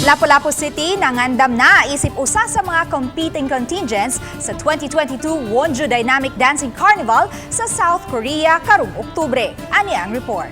Lapu-Lapu City nangandam na isip usa sa mga competing contingents sa 2022 Wonju Dynamic Dancing Carnival sa South Korea karong Oktubre. Ani ang report.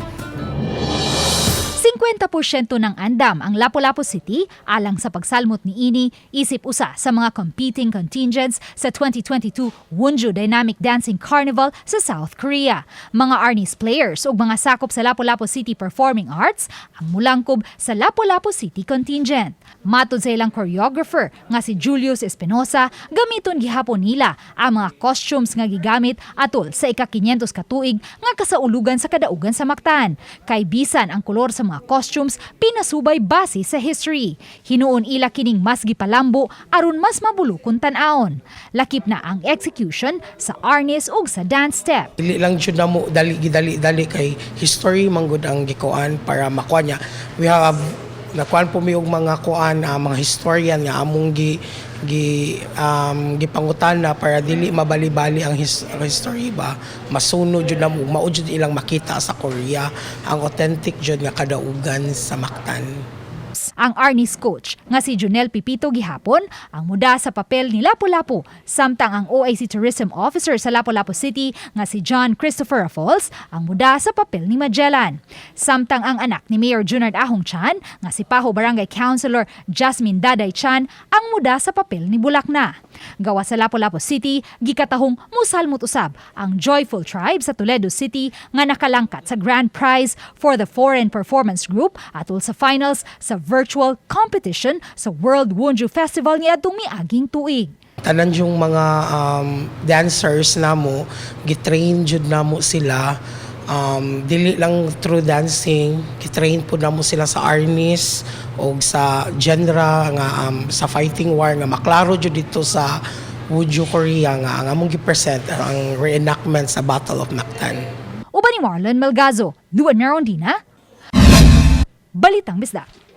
50% ng andam ang Lapu-Lapu City alang sa pagsalmot ni ini isip usa sa mga competing contingents sa 2022 Wonju Dynamic Dancing Carnival sa South Korea. Mga arnis players ug mga sakop sa Lapu-Lapu City Performing Arts ang mulangkob sa Lapu-Lapu City contingent. Matod sa ilang choreographer nga si Julius Espinosa, gamiton gihapon nila ang mga costumes nga gigamit atol sa ika-500 ka tuig nga kasaulugan sa kadaugan sa Mactan. Kay bisan ang kolor sa mga costumes pinasubay base sa history. Hinuon ila kining mas gipalambo aron mas mabulokon tan-aon. Lakip na ang execution sa arnis ug sa dance step. Dili lang jud namo dali kay history manggod ang gikuan para makuha niya. We have nakuan po mi og mga kuan mga historian nga among gipangutan na para dili mabali-bali ang history ba masunod jud na mao jud ilang makita sa Korea ang authentic jud nga kadaugan sa Mactan. Ang arnis coach nga si Junel Pipito gihapon ang muda sa papel ni Lapu-Lapu, samtang ang OIC Tourism Officer sa Lapu-Lapu City nga si John Christopher Raffles ang muda sa papel ni Magellan. Samtang ang anak ni Mayor Junard Ahong Chan nga si Paho Barangay Councilor Jasmine Daday Chan ang muda sa papel ni Bulakna. Gawa sa Lapu-Lapu City, gikatahong musalmot usab ang Joyful Tribe sa Toledo City nga nakalangkat sa grand prize for the Foreign Performance Group atol sa finals sa virtual competition sa World Wonju Festival niadtong miaging tuig. Tanan yung mga dancers namo gitrain jud namo sila dili lang through dancing, gitrain po namo sila sa arnis o sa genre nga sa fighting war nga maklaro jud dito sa Wonju Korea nga ang among gi-present ang reenactment sa Battle of Mactan. Uban ni Marlon Melgazo, Luan Narondina, Balitang Bisdak.